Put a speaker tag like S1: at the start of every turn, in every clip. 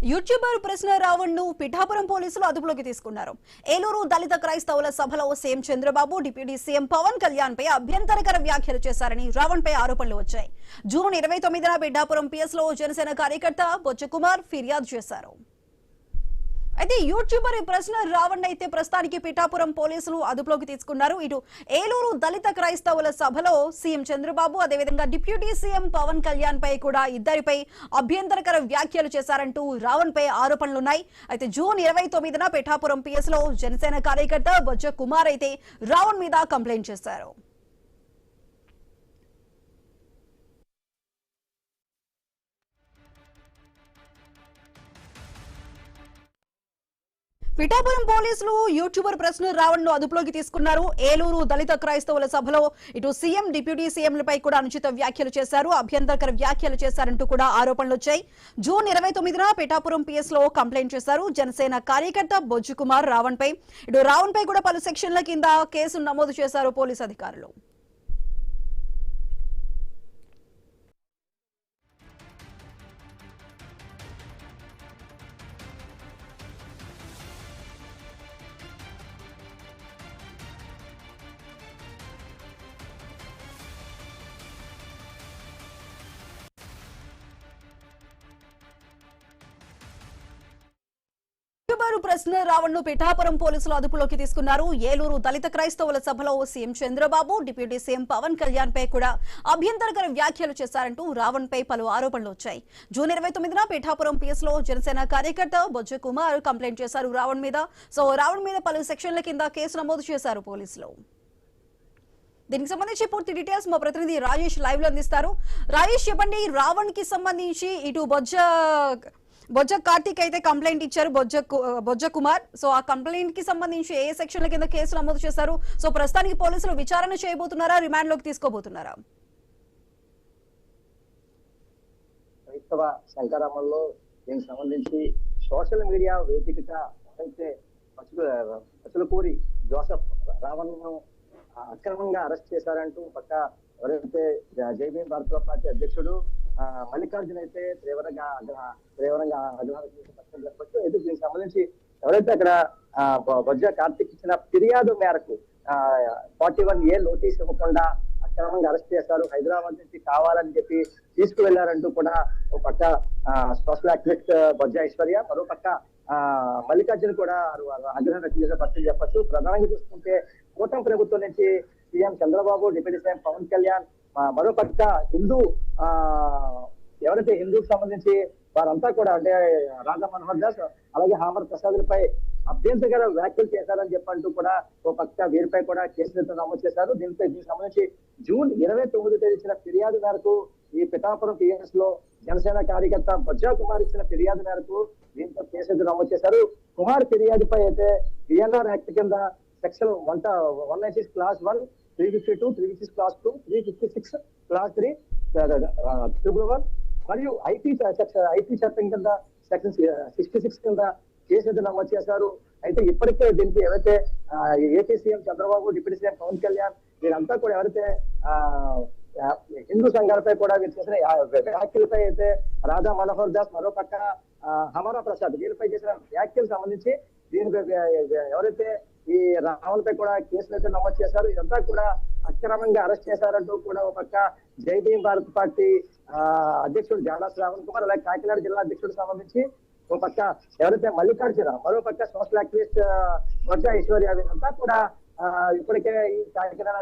S1: YouTuber ప్రశ్న రావణ్ ను పిఠాపురం పోలీసులు అదుపులోకి తీసుకున్నారు. ఏలూరు దళిత క్రైస్తవుల సభలో CM Chandrababu, deputy CM Pawan Kalyan పై అభ్యంతరకర వ్యాఖ్యలు చేశారని రావణ్ పై ఆరోపణలు వచ్చాయి. జూన్ 29న పిఠాపురం పిఎస్ లో జనసేన కార్యకర్త బొజ్జ కుమార్ ఫిర్యాదు చేశారు. అయితే యూట్యూబర్ ప్రశ్న రావణ్ అయితే ప్రస్తుతానికి పిఠాపురం పోలీసులు అదుపులోకి తీసుకున్నారు. ఇటు ఏలూరు దళిత క్రైస్తవుల సభలో సీఎం చంద్రబాబు, అదేవిధంగా డిప్యూటీ సీఎం పవన్ కళ్యాణ్ పై కూడా ఇద్దరిపై అభ్యంతరకర వ్యాఖ్యలు చేశారంటూ రావణ్ పై ఆరోపణలున్నాయి. అయితే జూన్ 29న పిఠాపురం పిఎస్ లో జనసేన కార్యకర్త బొజ్జ కుమార్ అయితే రావణ్ మీద కంప్లైంట్ చేశారు. పిఠాపురం పోలీసులు యూట్యూబర్ ప్రశ్న రావణ్ ను అదుపులోకి తీసుకున్నారు. ఏలూరు దళిత క్రైస్తవుల సభలో ఇటు సీఎం, డిప్యూటీ సీఎంలపై కూడా అనుచిత వ్యాఖ్యలు చేశారు, అభ్యంతరకర వ్యాఖ్యలు చేశారంటూ కూడా ఆరోపణలు వచ్చాయి. జూన్ 29న పిఠాపురం పిఎస్ లో కంప్లైంట్ చేశారు జనసేన కార్యకర్త బొజ్జు కుమార్ రావణ్ పై. ఇటు రావణ్ పై కూడా పలు సెక్షన్ల కింద కేసు నమోదు చేశారు పోలీసు అధికారులు. యూట్యూబర్ ప్రశ్న రావణ్ ను పిఠాపురం పోలీసులు అదుపులోకి తీసుకున్నారు. ఏలూరు దళిత క్రైస్తవుల సభలో CM Chandrababu, deputy CM Pawan Kalyan పై కూడా అభ్యంతరకర వ్యాఖ్యలు చేశారంటూ రావణ్ పై పలు ఆరోపణలు వచ్చాయి. జూన్ 29న పిఠాపురం పిఎస్ లో జనసేన కార్యకర్త బొజ్జ కుమార్ కంప్లైంట్ చేశారు రావణ్ మీద. రావణ్ మీద పలు సెక్షన్ల కింద కేసు నమోదు చేశారు పోలీసులు. దీనికి సంబంధించి పూర్తి డీటెయిల్స్ మా ప్రతినిధి రాజేష్ లైవ్ లో అందిస్తారు. రాజేష్, చెప్పండి, రావణ్ కి సంబంధించి ఇటు బొజ్జ కార్తిక్ అయితే కంప్లైంట్ ఇచ్చారు, బొజ్జ కుమార్. ఆ కంప్లైంట్ కి సంబంధించి ఏ సెక్షన్ల కింద కేసు నమోదు చేశారు? ప్రస్తుతానికి పోలీసులు విచారణ చేయబోతున్నారా, రిమాండ్ లోకి తీసుకోబోతున్నారా?
S2: క్రైస్తవ శంకరామంలో దీనికి సంబంధించి సోషల్ మీడియా వేదికగా అయితే పసులకూరి జోసెఫ్ రావణ్ ను అక్రమంగా అరెస్ట్ చేశారంటూ పక్క ఎవరైతే జైభీం భారత పార్టీ అధ్యక్షుడు మల్లికార్జున అయితే తీవ్రంగా చెప్పచ్చు. అయితే దీనికి సంబంధించి ఎవరైతే అక్కడ బొజ్జ కార్తిక్ ఇచ్చిన ఫిర్యాదు మేరకు 41A నోటీస్ ఇవ్వకుండా అక్రమంగా అరెస్ట్ చేశారు. హైదరాబాద్ నుంచి కావాలని చెప్పి తీసుకువెళ్లారంటూ కూడా ఒక పక్క సోషల్ యాక్టివిస్ట్ బొజ్జ ఐశ్వర్య, మరో పక్క మల్లికార్జున కూడా ఆగ్రహం వ్యక్తం చేసే పరిస్థితి చెప్పచ్చు. ప్రధానంగా చూసుకుంటే కూటమి ప్రభుత్వం నుంచి CM Chandrababu, deputy CM Pawan Kalyan, మరో పక్క ఎవరైతే హిందూకి సంబంధించి వారంతా కూడా అంటే రాధా మనోహర్ దాస్, అలాగే హామర్ ప్రసాద్లపై అభ్యంతరకర వ్యాఖ్యలు చేశారని చెప్పంటూ కూడా ఒక పక్క వీరిపై కూడా కేసులు నమోదు చేశారు. దీనికి సంబంధించి జూన్ 29 ఇచ్చిన ఫిర్యాదు మేరకు ఈ పిఠాపురం పిఎస్ లో జనసేన కార్యకర్త బొజ్జ కుమార్ ఇచ్చిన ఫిర్యాదు మేరకు దీంతో కేసు నమోదు చేశారు. కుమార్ ఫిర్యాదుపై అయితే పిఎన్ఆర్ యాక్ట్ కింద సెక్షన్ 196 క్లాస్ 1, 352, 356 క్లాస్ 2, 356 క్లాస్ 3, 111 మరియు ఐటీ చట్టం కింద సెక్షన్ 66 కింద కేసు నమోదు చేశారు. అయితే ఇప్పటికే దీనికి ఎవరైతే AP CM Chandrababu, deputy CM Pawan Kalyan వీరంతా కూడా ఎవరైతే హిందూ సంఘాలపై కూడా వీరు చేసిన వ్యాఖ్యలపై అయితే రాధా మనోహర్ దాస్, మరో పక్క హమారా ప్రసాద్ వీరిపై చేసిన వ్యాఖ్యలకు సంబంధించి దీనికి ఎవరైతే ఈ రావణ్ పై కూడా కేసులు అయితే నమోదు చేశారు. ఇదంతా కూడా అక్రమంగా అరెస్ట్ చేశారంటూ కూడా ఒక పక్క జైభీం భారత్ పార్టీ అధ్యక్షుడు జాడా శ్రావణ్ కుమార్, అలాగే కాకినాడ జిల్లా అధ్యక్షుడికి సంబంధించి ఒక పక్క ఎవరైతే మల్లికార్జున, మరో పక్క సోషల్ యాక్టివిస్ట్ బొజ్జ ఐశ్వర్య వీరంతా కూడా ఇప్పటికే ఈ కాకినాడ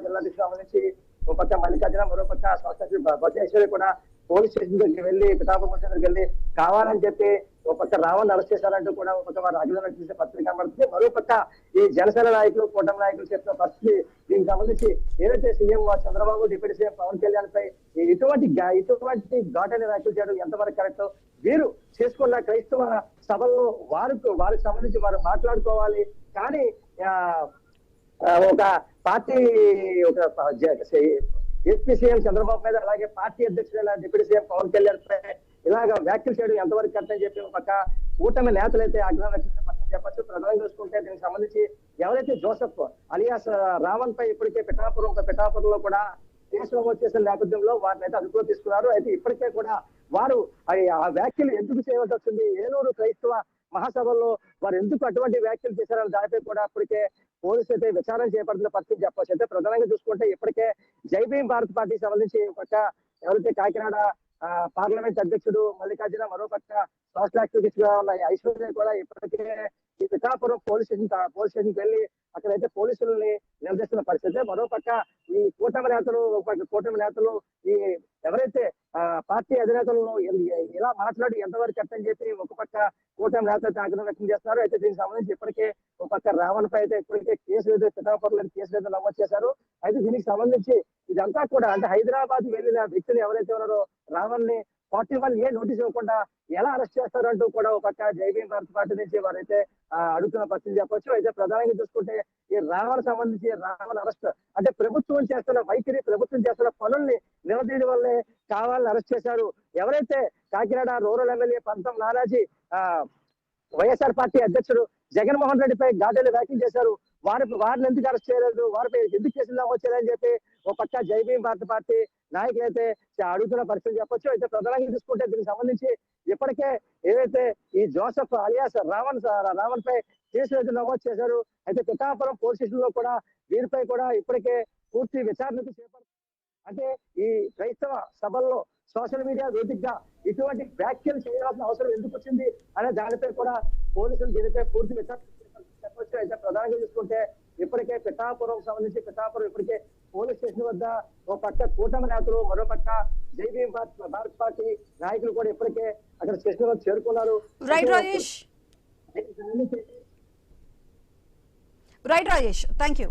S2: జిల్లా అధ్యక్షుడికి సంబంధించి ఒక పక్క మల్లికార్జున, మరో పక్క సోషల్ యాక్టివిస్ట్ బొజ్జ ఐశ్వర్య కూడా పోలీస్ స్టేషన్ దగ్గరికి వెళ్ళి పిఠాపురం దగ్గరికి వెళ్ళి కావాలని చెప్పి ఒక పక్క రావణ్ అరెస్ట్ చేశారంటూ కూడా ఒక పక్క వారు ఆగ్రహం చేసే పరిస్థితి కనబడుతుంది. మరో పక్క ఈ జనసేన నాయకులు, కూటమి నాయకులు చెప్పిన పరిస్థితి దీనికి సంబంధించి ఏదైతే CM Chandrababu, deputy CM Pawan Kalyan పై ఇటువంటి ఘాటైన వ్యాఖ్యలు చేయడం ఎంతవరకు కరెక్ట్, వీరు చేసుకున్న క్రైస్తవ సభల్లో వారికి సంబంధించి వారు మాట్లాడుకోవాలి. కానీ ఒక పార్టీ ఏపీ సీఎం చంద్రబాబు మీద, అలాగే పార్టీ అధ్యక్షుడు డిప్యూటీ సీఎం పవన్ కళ్యాణ్ పై ఇలాగ వ్యాఖ్యలు చేయడం ఎంతవరకు కరెక్ట్ అని చెప్పి ఒక పక్క కూటమి నేతలైతే ఆగ్రహం వ్యక్తం చెప్పచ్చు. ప్రధానంగా చూసుకుంటే దీనికి సంబంధించి ఎవరైతే జోసెఫ్ అలియాస్ రావణ్ పై ఇప్పటికే పిఠాపురంలో కూడా కేసు నమోదు చేసిన నేపథ్యంలో వారిని అయితే అదుపులో తీసుకున్నారు. అయితే ఇప్పటికే కూడా వారు ఆ వ్యాఖ్యలు ఎందుకు చేయవలసి వచ్చింది, ఏలూరు క్రైస్తవ మహాసభల్లో వారు ఎందుకు అటువంటి వ్యాఖ్యలు చేశారని దానిపై కూడా ఇప్పటికే పోలీసులు అయితే విచారణ చేపడుతున్న పరిస్థితి చెప్పవచ్చు. అయితే ప్రధానంగా చూసుకుంటే ఇప్పటికే జై భీమ్ భారత్ పార్టీకి సంబంధించి పక్క ఎవరైతే కాకినాడ పార్లమెంట్ అధ్యక్షుడు మల్లికార్జున, మరోపక్క సోషల్ యాక్టివిస్ట్ గా ఉన్న ఐశ్వర్య కూడా ఇప్పటికే ఈ పిఠాపురం పోలీస్ స్టేషన్ వెళ్ళి అక్కడైతే పోలీసుల్ని నిలదీస్తున్న పరిస్థితి. మరోపక్క ఈ కూటమి నేతలు ఈ ఎవరైతే పార్టీ అధినేతలను ఇలా మాట్లాడి ఎంతవరకు కట్టని చెప్పి ఒక పక్క కూటమి నేతలు ఆగ్రహం వ్యక్తం చేస్తున్నారు. అయితే దీనికి సంబంధించి ఇప్పటికే ఒక పక్క రావణ్ పై అయితే ఇప్పటికే పిఠాపురంలో కేసులు అయితే నమోదు చేశారు. అయితే దీనికి సంబంధించి ఇదంతా కూడా అంటే హైదరాబాద్ వెళ్ళిన వ్యక్తులు ఎవరైతే ఉన్నారో రావణ్ ని 41A నోటీస్ ఇవ్వకుండా ఎలా అరెస్ట్ చేస్తారంటూ కూడా ఒక పక్క జై భీమ్ భారత్ పార్టీ నుంచి వారైతే అడుగుతున్న పరిస్థితి చెప్పొచ్చు. అయితే ప్రధానంగా చూసుకుంటే ఈ రావణ్ సంబంధించి రావణ్ అరెస్ట్ అంటే ప్రభుత్వం చేస్తున్న వైఖరి, ప్రభుత్వం చేస్తున్న పనుల్ని నిలదీయడం వల్లే కావాలని అరెస్ట్ చేశారు. ఎవరైతే కాకినాడ రూరల్ ఎమ్మెల్యే పంతం నానాజీ వైఎస్ఆర్ పార్టీ అధ్యక్షుడు జగన్మోహన్ రెడ్డిపై ఘాటైన వ్యాఖ్యలు చేశారు. వారిని ఎందుకు అరెస్ట్ చేయలేదు, వారిపై ఎందుకు కేసులు నమోదు చేయాలని చెప్పి ఒక పక్క జై భీమ్ భారత్ పార్టీ నాయకులు అయితే అడుగుతున్న పరిస్థితి చెప్పొచ్చు. అయితే ప్రధానంగా చూసుకుంటే దీనికి సంబంధించి ఇప్పటికే ఏదైతే ఈ జోసెఫ్ అలియాస్ రావణ్ పై కేసులు అయితే నమోదు చేశారు. అయితే పిఠాపురం పోలీస్ స్టేషన్ లో కూడా వీరిపై కూడా ఇప్పటికే పూర్తి విచారణకు చేపడుతుంది. అంటే ఈ క్రైస్తవ సభల్లో సోషల్ మీడియా వేదికగా ఇటువంటి వ్యాఖ్యలు చేయాల్సిన అవసరం ఎందుకు వచ్చింది అనే దానిపై కూడా పోలీసులు దీనిపై పూర్తి విచారణ చెప్పొచ్చు. అయితే ప్రధానంగా చూసుకుంటే ఇప్పటికే పిఠాపురం సంబంధించి ఇప్పటికే పోలీస్ స్టేషన్ వద్ద ఒక పక్క కూటమి నేతలు, మరో పక్క జై భీమ్ భారత్ పార్టీ నాయకులు కూడా ఇప్పటికే అక్కడ స్టేషన్ వద్ద చేరుకున్నారు.
S1: Right Rajesh, thank you.